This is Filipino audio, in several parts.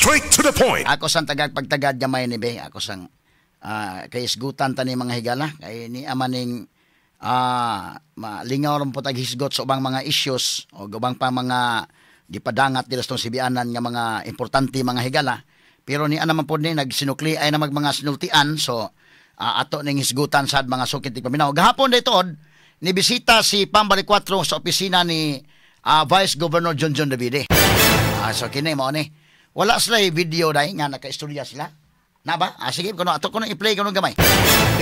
straight to the point. Ako sang pagtagad gamay ni be, ako sang kay isgutan tani mga higala kay ni amaning malingaw ron po tag hisgot sa ubang mga issues o ubang pa mga gipadangat dito sa sibianan nga mga importante mga higala. Pero ni naman po ni nagsinukli ay na mga sinultian, so ato ning hisgutan sad mga sukit paminaw. Gahapon daytod ni bisita si Pambali 4 sa opisina ni Vice Governor John Davide. So kini mo ni wala sila video dai nga naka-istorya sila. Na ba? Sige kuno ato kuno i-play kuno gamay.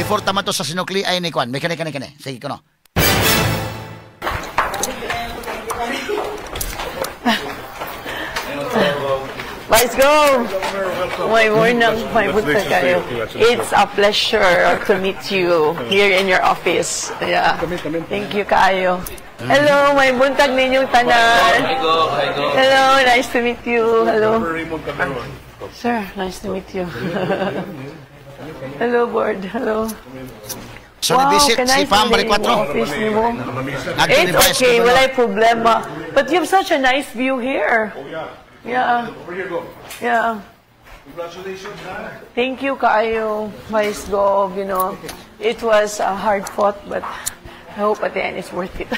Before tama to sa sinukli ay ni kwan. May kani. Sige kuno. Let's go! May bunta kayo. It's a pleasure to meet you here in your office. Yeah. Thank you kayo. Hello, may buntag ninyong tanan. Hello, nice to meet you. Hello. Sir, nice to meet you. Hello, board. Hello. So, visit si Pambali 4. It's okay, wala problema. But you have such a nice view here. Yeah. Over here, go. Yeah. Congratulations, man. Thank you, Kaayo, Vice Gov. You know, it was hard fought, but I hope at the end it's worth it.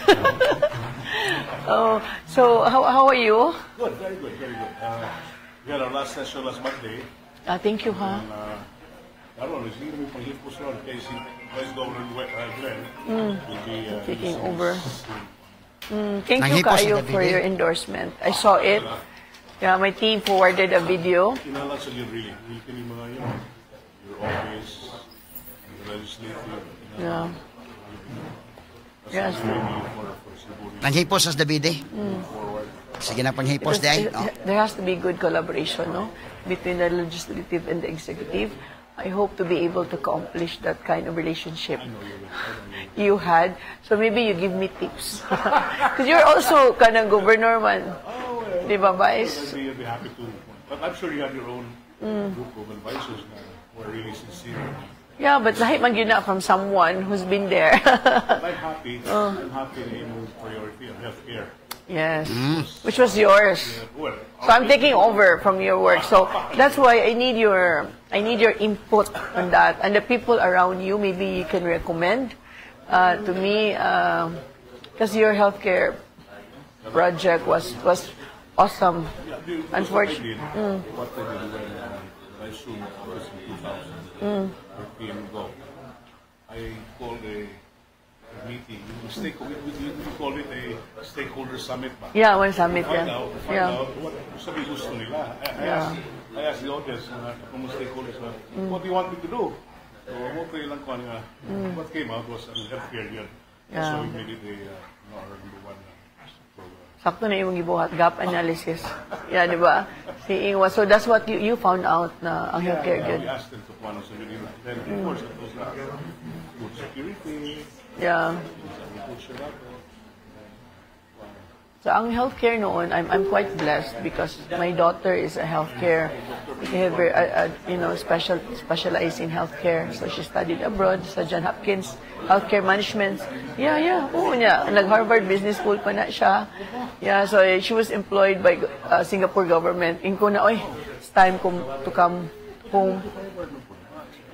Oh, so how are you? Good, very good, very good. We had our last session last Monday. Thank you, huh? And, I don't know, it's going to be panghipos na in case Vice Governor Glenn will be taking over. Thank you, Kaayo, for your endorsement. I saw it. Yeah, my team forwarded a video. Kinala sa yun, really. Weekly mga yun. Your office, the legislative. Yeah. Yes. Panghipos sa Davide. Sige na panghipos day. There has to be good collaboration, no, between the legislative and the executive. I hope to be able to accomplish that kind of relationship you had. So maybe you give me tips. Because you're also kind of governor man. Di ba, Vice? I'd be happy to. But I'm sure you have your own group of advisors who are really sincere. Yeah, but lahi man yun na from someone who's been there. I'm happy. I'm happy na yung priority on healthcare. Yes. Which was yours. Yeah, well, So I'm taking over from your work. So that's why I need your input on that. And the people around you, maybe you can recommend to me, because your healthcare project was awesome. Unfortunately. What I did when I assumed office in 2000, I called a meeting. We call it a stakeholder summit. Yeah, one summit. Find Yeah. out what sabi gusto nila. I asked the audience, mga stakeholders, what do you want me to do? So, what came out was healthcare yun. So we made it our number one program. Sakto na yung gibuhat, gap analysis. Yeah, di ba? So that's what you found out na ang healthcare good. We asked them to plan sa Manila. Then, of course, it was food security. Yeah. So ang healthcare noon, I'm quite blessed because my daughter is a healthcare, specialized in healthcare. So she studied abroad sa Johns Hopkins Healthcare Management. Yeah. Oo niya. Nag-Harvard Business School pa na siya. Yeah, so she was employed by Singapore government. Inko na, it's time to come home.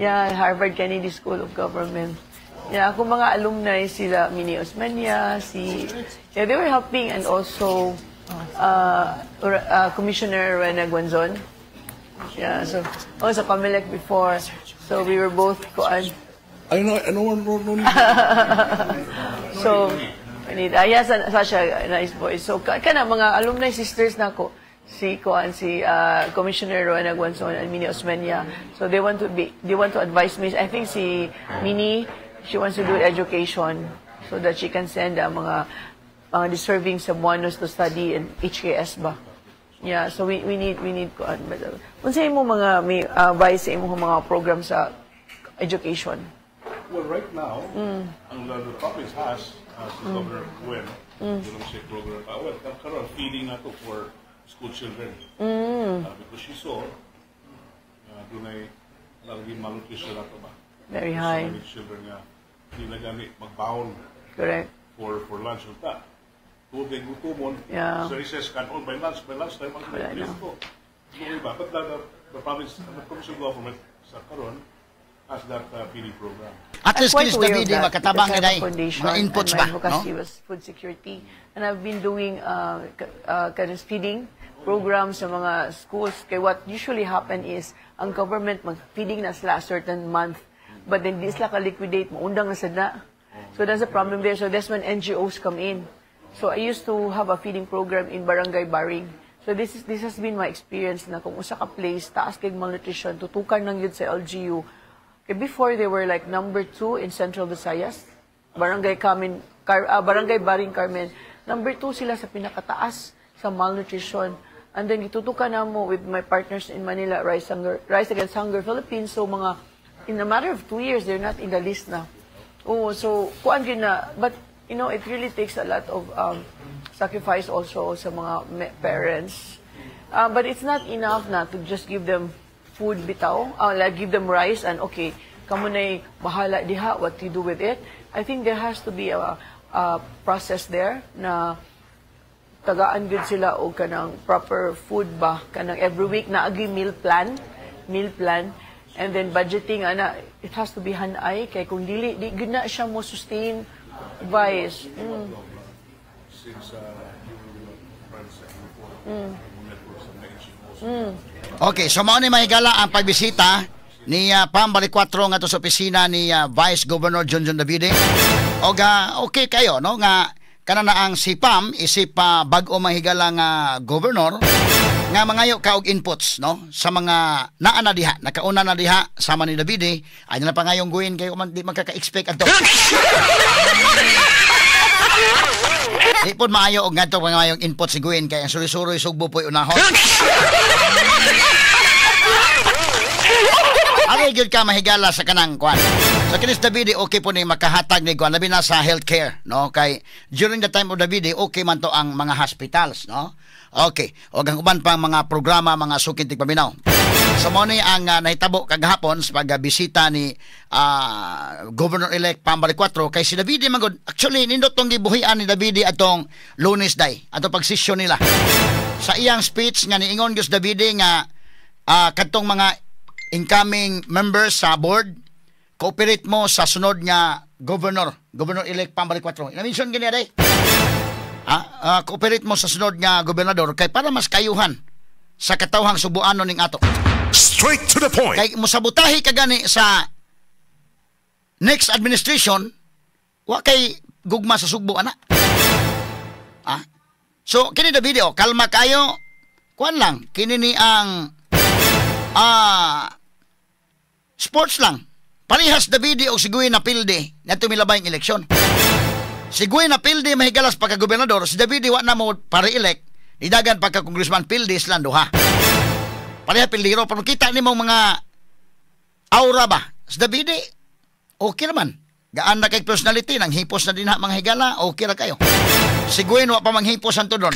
Yeah, Harvard Kennedy School of Government. Yeah, kung mga alumni sila, Mini Osmeña, they were helping, and also Commissioner Rena Guanzon. Yeah, so sa Comelec before. So we were both I know. So yes, such a nice voice. So kana mga alumni sisters na ko. Si Commissioner Rowena Guanzon and Mini Osmeña. So they want to advise me. I think si Mini, she wants to do education so that she can send mga deserving Cebuanos to study in HKS ba. Yeah, so we need unsa imo mga advice sa imo mga program sa education? Well, right now, the province has Governor Gwen, program. Well, feeding na to for school children. Because she saw dunay lagi malnutrition na to ba. Very high. So many children nga hindi na gani magbaon. Correct. For lunch of that. Tubig gutomon. Yeah. So recess kan on by lunchtime ang ko. Okay ba? But the provincial government sa karon has that feeding program. At least quite kinis aware David, of that makatabang because I na have a foundation mga inputs and ba? my advocacy No? was food security. And I've been doing kind of feeding programs sa mga schools. Kaya what usually happen is, ang government mag-feeding na sila a certain month, but then di sila ka-liquidate, maundang na sada. So that's a problem there. So that's when NGOs come in. So I used to have a feeding program in Barangay Baring. So this has been my experience na kung usa ka place, taas kay malnutrition, tutukan lang yun sa LGU. Okay, before they were like number 2 in Central Visayas, Barangay Baring Carmen, number 2 sila sa pinakataas sa malnutrition. And then itutukan na mo with my partners in Manila, Rise Against Hunger Philippines. So mga, in a matter of 2 years, they're not in the list na. Oh, so kuan yun na. But you know, it really takes a lot of sacrifice also sa mga parents. But it's not enough na to just give them food bitaw, like give them rice and okay, kamo na bahala diha what you do with it. I think there has to be a process there na tagaan gud sila og kanang proper food ba, kanang every week na agi meal plan, and then budgeting ana, it has to be hanay kay kung di gud na siya mo sustain vice. Since you friends before, networks and NGOs. Okay, so mao ni mahigala ang pagbisita ni Pam Balikwatrong nga to sa opisina ni Vice Governor Junjun Davide. Og okay kayo no nga kana na ang si Pam isip bag-o mahigala nga governor nga mangayo ka og inputs no sa mga naa na diha, nakauna na diha sama ni Davide, ay na pangayong guin kayo man di magkaka-expect adto. Di po maayo og ngadto pangayong input si Gwen kay ang suri-suri sugbo po'y unahon. Ari gyud ka mahigala sa kanang kwan. Sa kinis Davide okay po ni makahatag ni kwan labi na sa healthcare no kay during the time of Davide okay man to ang mga hospitals no. Okay, og ang uban pang mga programa mga sukid tigpaminaw. So mo ni ang nahitabo kagahapon sa pagbisita ni Governor-elect Pam Balikwatrong kay si Davide magod. Actually nindot tong gibuhian ni Davide atong Lunes day ato pagsesyon nila. Sa iyang speech nga niingon gyud Davide nga kadtong mga incoming members sa board cooperate mo sa sunod nga Governor-elect Pam Balikwatrong. Ina-mention gini day. Cooperate mo sa sunod nga gobernador kay para mas kayuhan sa katawhang subuanon ning ato. Straight to the point. Kay musabutahi ka gani sa next administration, wa kay gugma sa sugbo ana. So kini the video, kalma kayo. Kuan lang, kini ni ang sports lang. Parehas the video og si Gwen Apilde na tumilabayng eleksyon. Si Gwen Apilde mahigalas pagka-gobernador, si Davide wa na mo para-elect, nidagan pagka-congressman Pilde silang duha. Pareha Pildero, pero kita ni mong mga aura ba? Si Davide, okay naman. Gaan na kay personality, nang hipos na din ha mga higala, okay na kayo. Si Gwen wa pa manghipos ang tudon.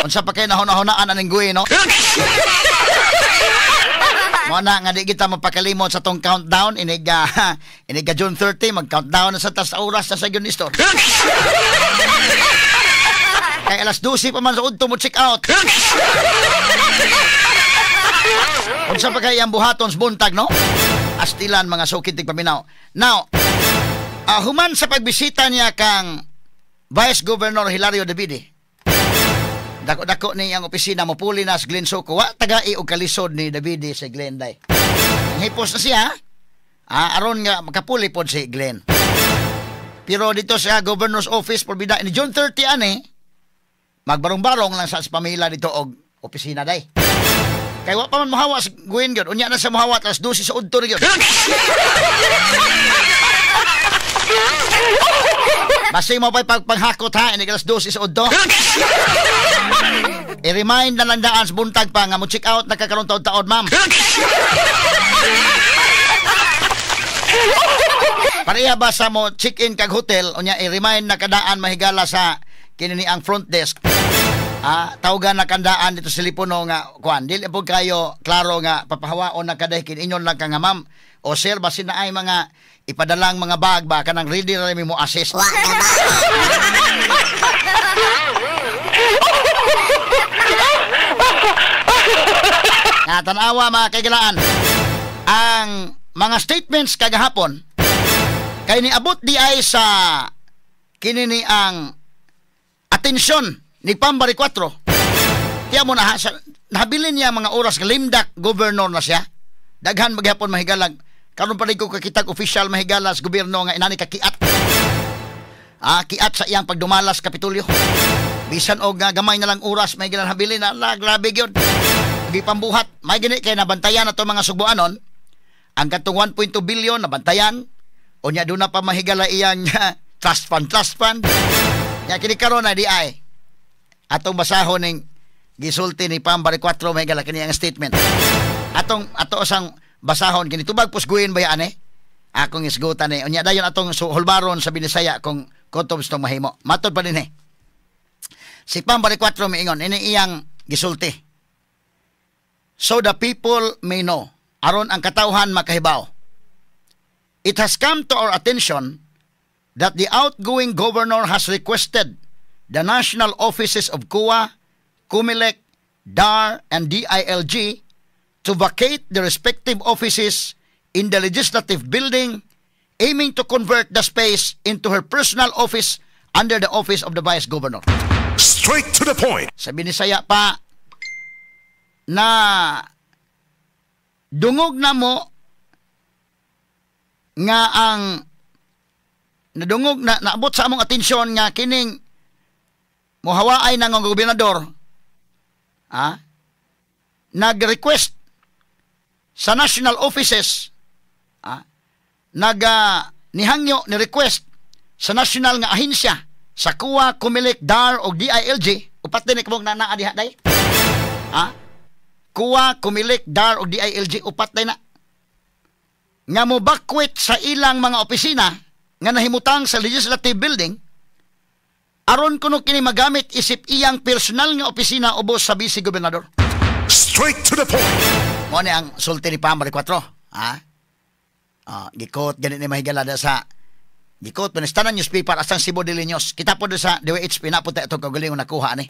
Unsa pa kayo nahuna-hunaan aning Gwen, no? Muna nga di kita mapakalimot sa tong countdown iniga June 30 mag-countdown na sa tas oras na sa yun store. Kay alas 12 pa man sa udto mo check out. Unsa pa kay ang buhaton sa buntag no? Astilan mga sukid tigpaminaw. Now, human sa pagbisita niya kang Vice Governor Hilario Davide. Dako-dako ni ang opisina mo puli na sa Glen Soco. Wa tagai og kalisod ni Davide sa Glenday. Hipos na siya. Aron nga makapuli pod si Glen. Pero dito sa Governor's Office porbida ni June 30 ani magbarong-barong lang sa pamila dito og opisina day. Kay wa pa man mohawa sa Gwen gyud. Unya na sa mohawa tas 12 sa udto gyud. Basta mo pa'y pagpanghakot ha, ini alas 12 sa udto. I-remind na lang daan sa buntag pa nga mo check out nakakaroon taon-taon, ma'am. Pareha ba sa mo check-in kag hotel, unya i-remind na kadaan mahigala sa kinini ang front desk. Tawagan na kandaan dito sa lipono nga kuan. Dili po kayo klaro nga papahawaon na kaday kin inyon lang ka nga ma'am. O sir, basin na ay mga ipadalang mga bag ba kanang ready na mo assist. Tanawa mga kaigalaan, ang mga statements kagahapon kay niabot di ay sa kinini ang atensyon ni Pambari 4. Tiya mo na nahabilin niya mga oras limdak governor na siya. Daghan maghapon mahigalag. Karon pa rin ko kakitag official mahigalas gobyerno nga inani kakiat. Kiat sa iyang pagdumalas Kapitolyo. Bisan og gamay na lang oras may ginahabilin na grabe gyud. Gipambuhat may gini kay nabantayan ato mga Sugboanon. Ang katong 1.2 billion nabantayan. Unya do na pa mahigala iyang trust fund. Nya kini karon na di ay atong basahon ning gisulti ni Pambari 4 mahigala kini ang statement. Ato sang basahon kini tubag pusguin ba yan akong isgutan unya dayon atong hulbaron sa Binisaya kung kutubs tong mahimo. Matod pa din si Pambari 4 miingon ini iyang gisulti. So the people may know, aron ang katawhan makahibaw. It has come to our attention that the outgoing governor has requested the national offices of COA, COMELEC, DAR, and DILG to vacate the respective offices in the legislative building, aiming to convert the space into her personal office under the office of the vice governor. Straight to the point. Sa Binisaya pa na dungog na mo nga ang nadungog na naabot sa among atensyon nga kining mohawaay na nga gobernador nag-request sa national offices nihangyo ni request sa national nga ahensya sa COA, COMELEC, DAR o DILG upat din ikabong naa diha day COA, COMELEC, DAR o DILG upat day na nga mo bakwit sa ilang mga opisina nga nahimutang sa legislative building aron kuno kini magamit isip iyang personal nga opisina ubos sa vice gobernador. Straight to the point. Mo ni ang sulti ni Pambari 4 gikot ganit ni mahigala sa gikot panistanan newspaper asang Cebu Daily News kita po sa DWHP na po tayo itong kagaling nakuha ni